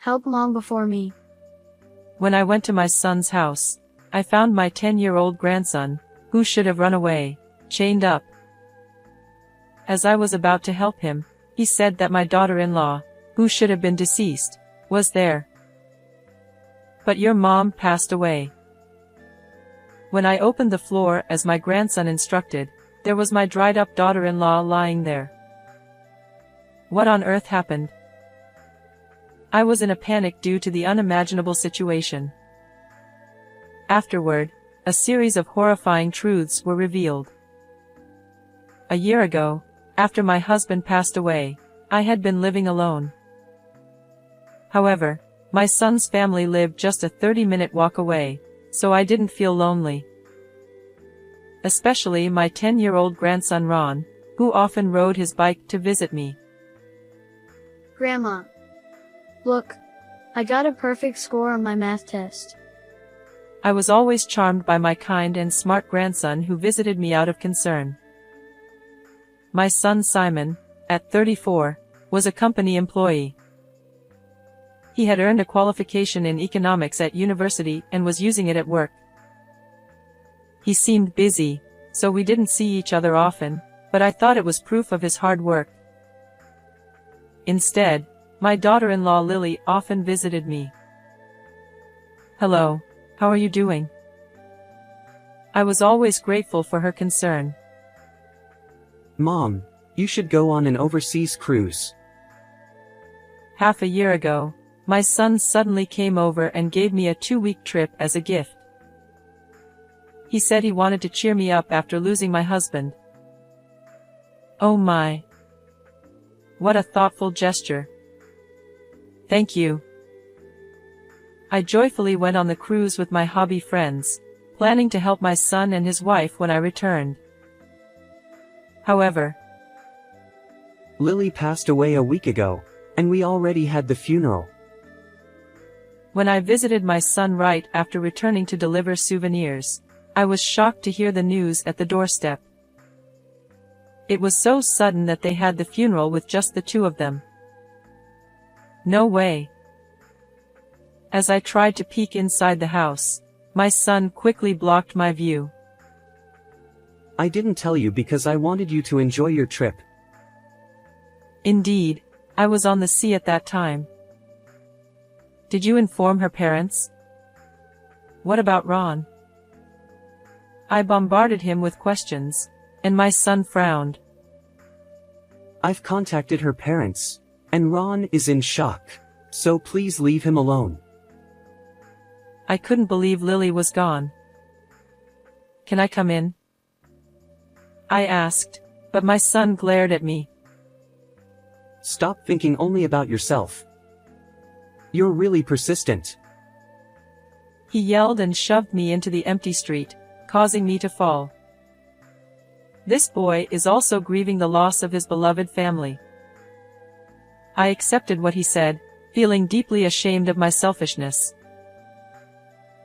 help Mom before me. When I went to my son's house, I found my 10-year-old grandson, who should have run away, chained up. As I was about to help him, he said that my daughter-in-law, who should have been deceased, was there. But your mom passed away. When I opened the floor as my grandson instructed, there was my dried-up daughter-in-law lying there. What on earth happened? I was in a panic due to the unimaginable situation. Afterward, a series of horrifying truths were revealed. A year ago, after my husband passed away, I had been living alone. However, my son's family lived just a 30-minute walk away, so I didn't feel lonely. Especially my 10-year-old grandson Ron, who often rode his bike to visit me. Grandma, look, I got a perfect score on my math test. I was always charmed by my kind and smart grandson who visited me out of concern. My son Simon, at 34, was a company employee. He had earned a qualification in economics at university and was using it at work. He seemed busy, so we didn't see each other often, but I thought it was proof of his hard work. Instead, my daughter-in-law Lily often visited me. "Hello, how are you doing?" I was always grateful for her concern. "Mom, you should go on an overseas cruise." Half a year ago, my son suddenly came over and gave me a 2-week trip as a gift. He said he wanted to cheer me up after losing my husband. Oh my! What a thoughtful gesture. Thank you. I joyfully went on the cruise with my hobby friends, planning to help my son and his wife when I returned. However, Lily passed away a week ago, and we already had the funeral. When I visited my son right after returning to deliver souvenirs, I was shocked to hear the news at the doorstep. It was so sudden that they had the funeral with just the two of them. No way. As I tried to peek inside the house, my son quickly blocked my view. "I didn't tell you because I wanted you to enjoy your trip." Indeed, I was on the sea at that time. Did you inform her parents? What about Ron? I bombarded him with questions, and my son frowned. "I've contacted her parents, and Ron is in shock, so please leave him alone." I couldn't believe Lily was gone. "Can I come in?" I asked, but my son glared at me. "Stop thinking only about yourself. You're really persistent." He yelled and shoved me into the empty street, causing me to fall. This boy is also grieving the loss of his beloved family. I accepted what he said, feeling deeply ashamed of my selfishness.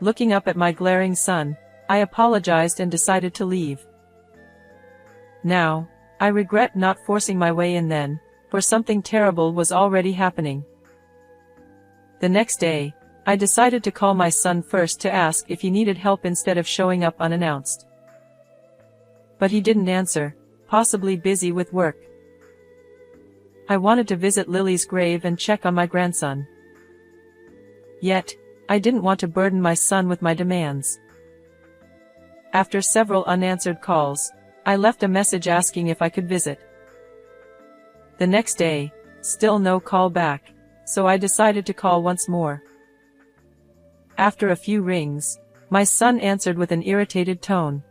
Looking up at my glaring son, I apologized and decided to leave. Now, I regret not forcing my way in then, for something terrible was already happening. The next day, I decided to call my son first to ask if he needed help instead of showing up unannounced. But he didn't answer, possibly busy with work. I wanted to visit Lily's grave and check on my grandson. Yet, I didn't want to burden my son with my demands. After several unanswered calls, I left a message asking if I could visit. The next day, still no call back, so I decided to call once more. After a few rings, my son answered with an irritated tone.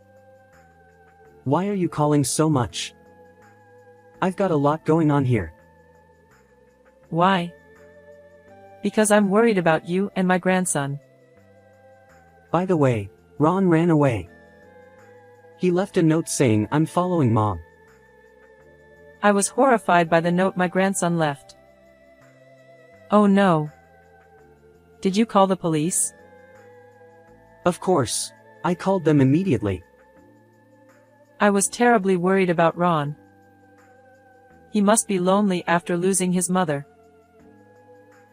"Why are you calling so much? I've got a lot going on here." "Why?" "Because I'm worried about you and my grandson." "By the way, Ron ran away. He left a note saying I'm following Mom." I was horrified by the note my grandson left. Oh no. Did you call the police? "Of course. I called them immediately." I was terribly worried about Ron. He must be lonely after losing his mother.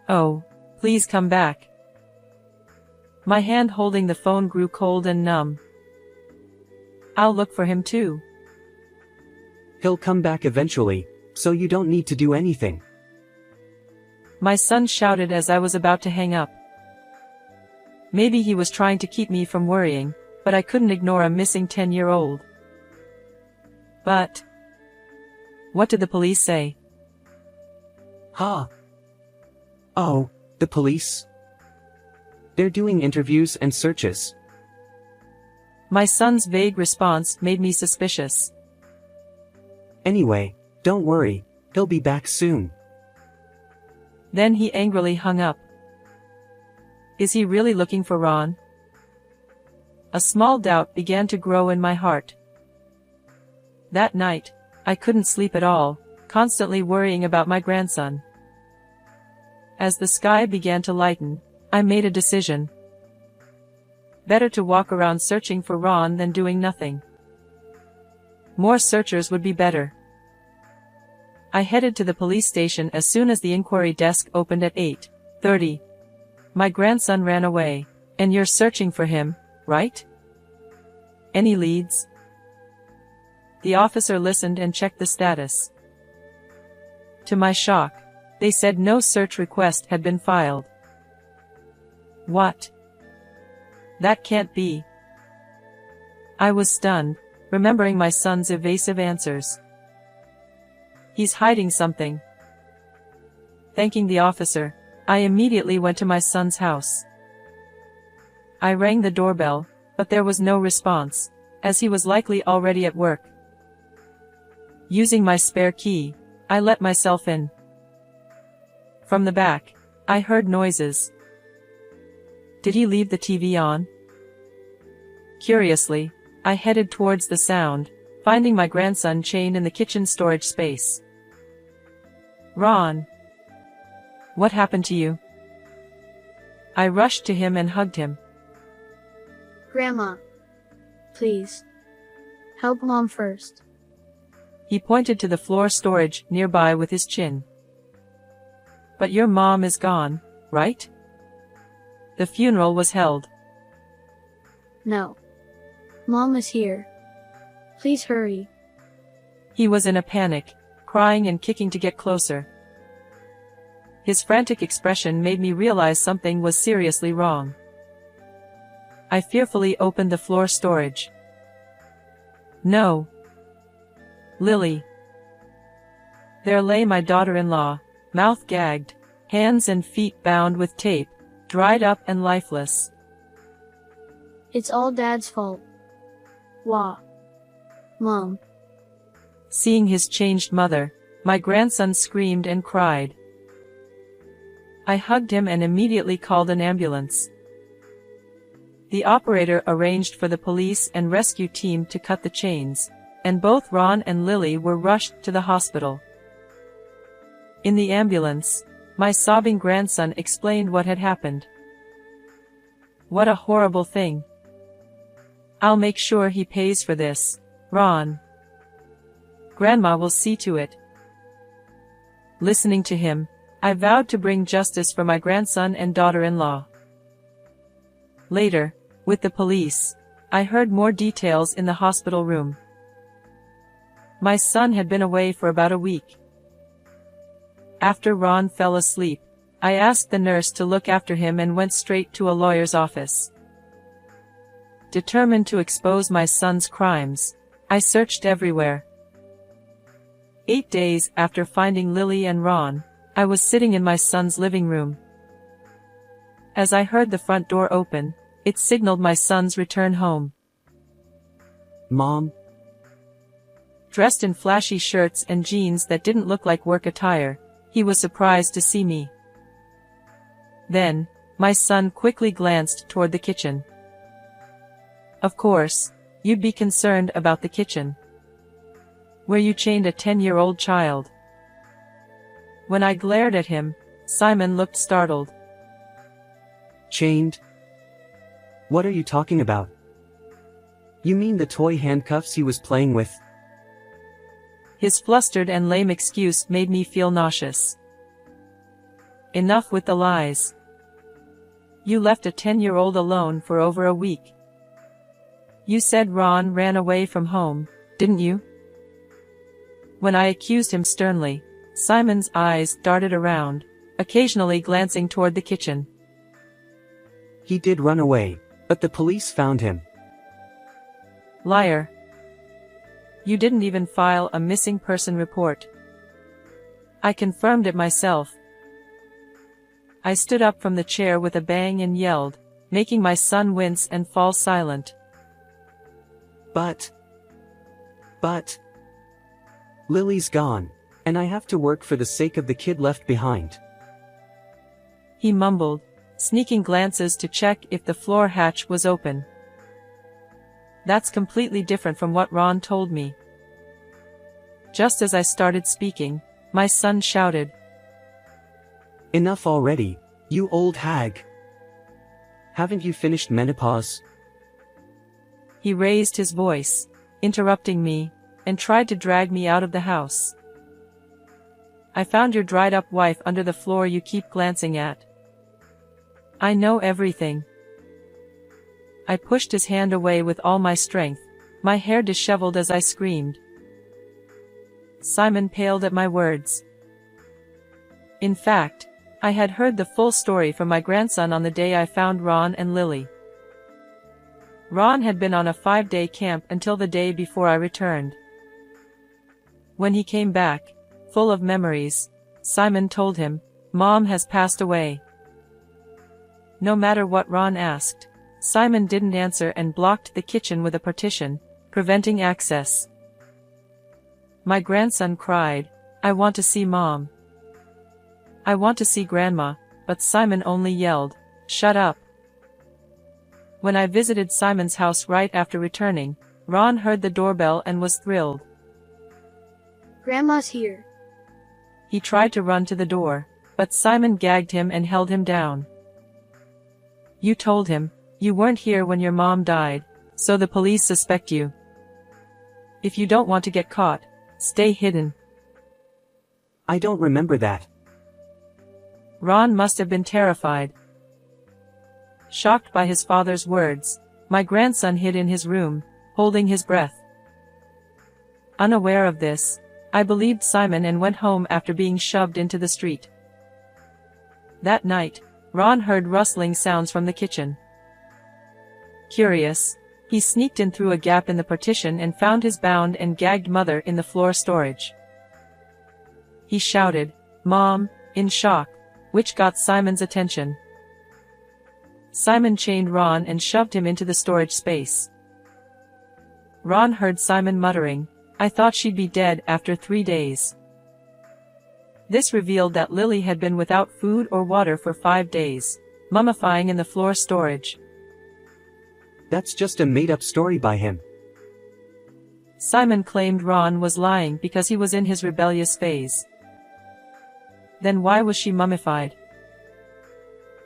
Oh, Please come back. My hand holding the phone grew cold and numb. I'll look for him too. He'll come back eventually, so you don't need to do anything. My son shouted as I was about to hang up. Maybe he was trying to keep me from worrying, but I couldn't ignore a missing 10-year-old. But what did the police say? Ha! Oh, the police? They're doing interviews and searches. My son's vague response made me suspicious. Anyway, don't worry, he'll be back soon. Then he angrily hung up. Is he really looking for Ron? A small doubt began to grow in my heart. That night, I couldn't sleep at all, constantly worrying about my grandson. As the sky began to lighten, I made a decision. Better to walk around searching for Ron than doing nothing. More searchers would be better. I headed to the police station as soon as the inquiry desk opened at 8:30. My grandson ran away, and you're searching for him, right? Any leads? The officer listened and checked the status. To my shock, they said no search request had been filed. What? That can't be. I was stunned, remembering my son's evasive answers. He's hiding something. Thanking the officer, I immediately went to my son's house. I rang the doorbell, but there was no response, as he was likely already at work. Using my spare key, I let myself in. From the back, I heard noises. Did he leave the TV on? Curiously, I headed towards the sound, finding my grandson chained in the kitchen storage space. Ron! What happened to you? I rushed to him and hugged him. Grandma. Please. Help Mom first. He pointed to the floor storage nearby with his chin. But your mom is gone, right? The funeral was held. No. Mom is here. Please hurry. He was in a panic, crying and kicking to get closer. His frantic expression made me realize something was seriously wrong. I fearfully opened the floor storage. No. Lily. There lay my daughter-in-law, mouth gagged, hands and feet bound with tape, dried up and lifeless. It's all Dad's fault. Wah. Mom. Seeing his changed mother, my grandson screamed and cried. I hugged him and immediately called an ambulance. The operator arranged for the police and rescue team to cut the chains, and both Ron and Lily were rushed to the hospital. In the ambulance, my sobbing grandson explained what had happened. What a horrible thing. I'll make sure he pays for this, Ron. Grandma will see to it. Listening to him, I vowed to bring justice for my grandson and daughter-in-law. Later, with the police, I heard more details in the hospital room. My son had been away for about a week. After Ron fell asleep, I asked the nurse to look after him and went straight to a lawyer's office. Determined to expose my son's crimes, I searched everywhere. 8 days after finding Lily and Ron, I was sitting in my son's living room. As I heard the front door open, it signaled my son's return home. Mom? Dressed in flashy shirts and jeans that didn't look like work attire, he was surprised to see me. Then, my son quickly glanced toward the kitchen. Of course, you'd be concerned about the kitchen, where you chained a 10-year-old child. When I glared at him, Simon looked startled. Chained? What are you talking about? You mean the toy handcuffs he was playing with? His flustered and lame excuse made me feel nauseous. Enough with the lies. You left a 10-year-old alone for over a week. You said Ron ran away from home, didn't you? When I accused him sternly, Simon's eyes darted around, occasionally glancing toward the kitchen. He did run away, but the police found him. Liar. You didn't even file a missing person report. I confirmed it myself. I stood up from the chair with a bang and yelled, making my son wince and fall silent. But Lily's gone, and I have to work for the sake of the kid left behind. He mumbled, sneaking glances to check if the floor hatch was open. That's completely different from what Ron told me. Just as I started speaking, my son shouted, Enough already, you old hag. Haven't you finished menopause? He raised his voice, interrupting me, and tried to drag me out of the house. I found your dried-up wife under the floor you keep glancing at. I know everything. I pushed his hand away with all my strength, my hair disheveled as I screamed. Simon paled at my words. In fact, I had heard the full story from my grandson on the day I found Ron and Lily. Ron had been on a 5-day camp until the day before I returned. When he came back, full of memories, Simon told him, Mom has passed away. No matter what Ron asked, Simon didn't answer and blocked the kitchen with a partition, preventing access. My grandson cried, I want to see Mom. I want to see Grandma, but Simon only yelled, Shut up. When I visited Simon's house right after returning, Ron heard the doorbell and was thrilled. Grandma's here. He tried to run to the door, but Simon gagged him and held him down. You told him, you weren't here when your mom died, so the police suspect you. If you don't want to get caught, stay hidden. I don't remember that. Ron must have been terrified. Shocked by his father's words, my grandson hid in his room, holding his breath. Unaware of this, I believed Simon and went home after being shoved into the street. That night, Ron heard rustling sounds from the kitchen. Curious, he sneaked in through a gap in the partition and found his bound and gagged mother in the floor storage. He shouted, Mom, in shock, which got Simon's attention. Simon chained Ron and shoved him into the storage space. Ron heard Simon muttering, I thought she'd be dead after 3 days. This revealed that Lily had been without food or water for 5 days, mummifying in the floor storage. That's just a made-up story by him. Simon claimed Ron was lying because he was in his rebellious phase. Then why was she mummified?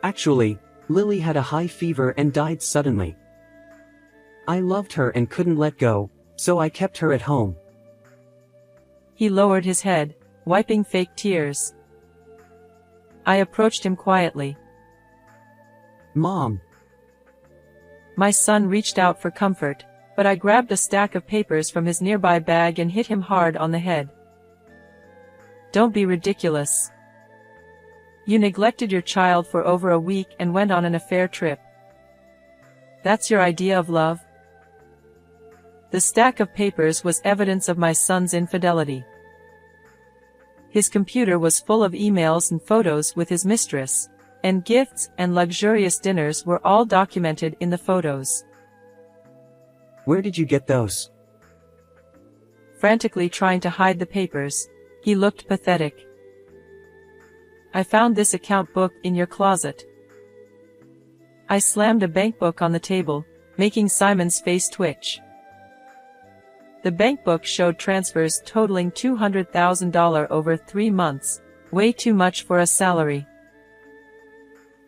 Actually, Lily had a high fever and died suddenly. I loved her and couldn't let go, so I kept her at home. He lowered his head, wiping fake tears. I approached him quietly. Mom. My son reached out for comfort, but I grabbed a stack of papers from his nearby bag and hit him hard on the head. Don't be ridiculous. You neglected your child for over a week and went on an affair trip. That's your idea of love? The stack of papers was evidence of my son's infidelity. His computer was full of emails and photos with his mistress, and gifts and luxurious dinners were all documented in the photos. Where did you get those? Frantically trying to hide the papers, he looked pathetic. I found this account book in your closet. I slammed a bank book on the table, making Simon's face twitch. The bank book showed transfers totaling $200,000 over 3 months, way too much for a salary.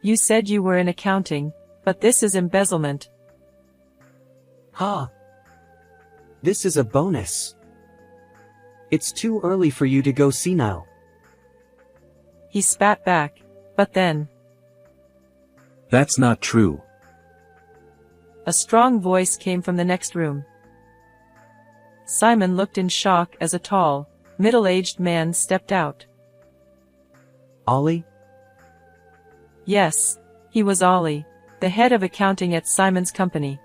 You said you were in accounting, but this is embezzlement. Ha! This is a bonus. It's too early for you to go senile. He spat back, but then. That's not true. A strong voice came from the next room. Simon looked in shock as a tall, middle-aged man stepped out. Ollie? Yes, he was Ollie, the head of accounting at Simon's company.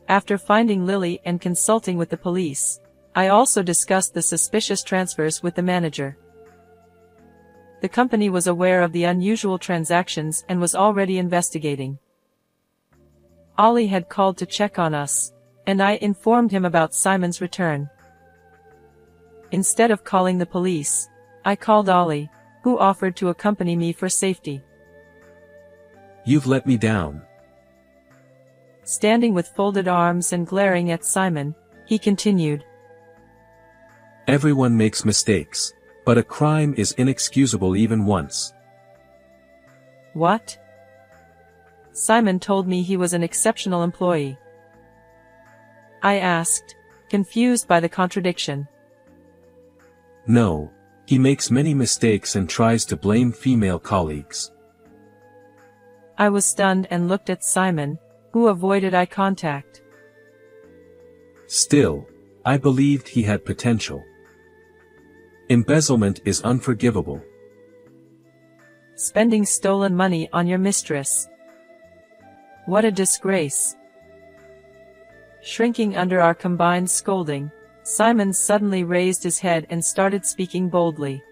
After finding Lily and consulting with the police, I also discussed the suspicious transfers with the manager. The company was aware of the unusual transactions and was already investigating. Ollie had called to check on us, and I informed him about Simon's return. Instead of calling the police, I called Ollie, who offered to accompany me for safety. You've let me down. Standing with folded arms and glaring at Simon, he continued. Everyone makes mistakes, but a crime is inexcusable even once. What? Simon told me he was an exceptional employee. I asked, confused by the contradiction. No, he makes many mistakes and tries to blame female colleagues. I was stunned and looked at Simon, who avoided eye contact. Still, I believed he had potential. Embezzlement is unforgivable. Spending stolen money on your mistress. What a disgrace. Shrinking under our combined scolding, Simon suddenly raised his head and started speaking boldly.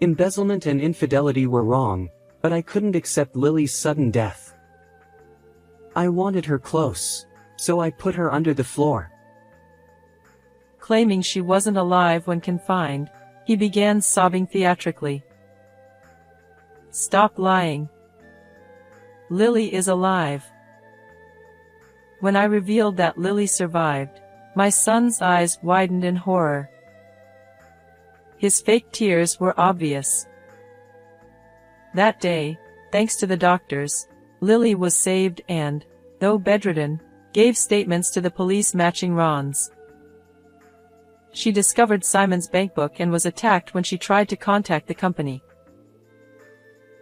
Embezzlement and infidelity were wrong, but I couldn't accept Lily's sudden death. I wanted her close, so I put her under the floor. Claiming she wasn't alive when confined, he began sobbing theatrically. Stop lying. Lily is alive. When I revealed that Lily survived, my son's eyes widened in horror. His fake tears were obvious. That day, thanks to the doctors, Lily was saved and, though bedridden, gave statements to the police matching Ron's. She discovered Simon's bankbook and was attacked when she tried to contact the company.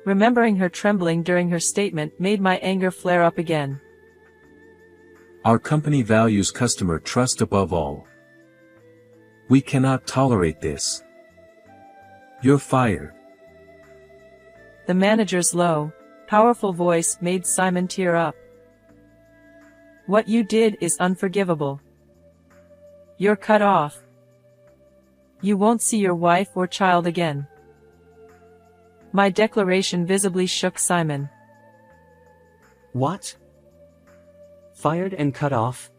Remembering her trembling during her statement made my anger flare up again. Our company values customer trust above all. We cannot tolerate this. You're fired. The manager's low, powerful voice made Simon tear up. What you did is unforgivable. You're cut off. You won't see your wife or child again. My declaration visibly shook Simon. What? Fired and cut off?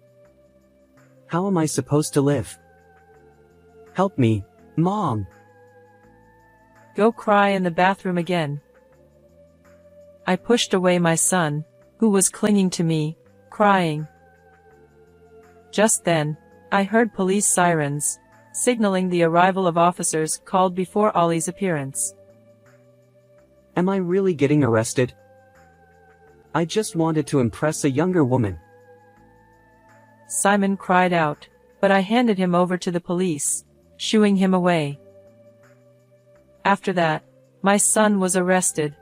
How am I supposed to live? Help me, Mom. Go cry in the bathroom again. I pushed away my son, who was clinging to me, crying. Just then, I heard police sirens, signaling the arrival of officers called before Ollie's appearance. Am I really getting arrested? I just wanted to impress a younger woman. Simon cried out, but I handed him over to the police, shooing him away. After that, my son was arrested.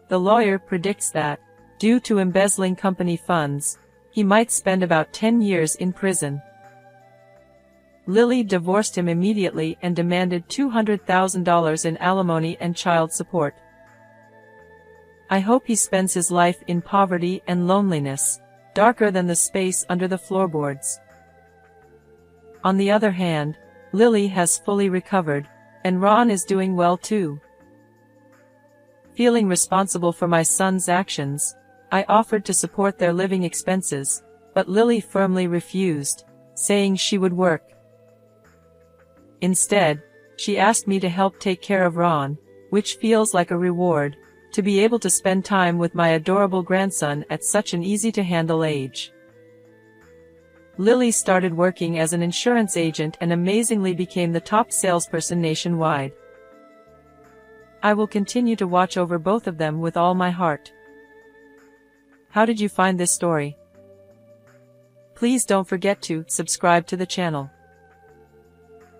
The lawyer predicts that, due to embezzling company funds, he might spend about 10 years in prison. Lily divorced him immediately and demanded $200,000 in alimony and child support. I hope he spends his life in poverty and loneliness, darker than the space under the floorboards. On the other hand, Lily has fully recovered, and Ron is doing well too. Feeling responsible for my son's actions, I offered to support their living expenses, but Lily firmly refused, saying she would work. Instead, she asked me to help take care of Ron, which feels like a reward, to be able to spend time with my adorable grandson at such an easy-to-handle age. Lily started working as an insurance agent and amazingly became the top salesperson nationwide. I will continue to watch over both of them with all my heart. How did you find this story? Please don't forget to subscribe to the channel.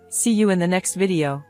See you in the next video.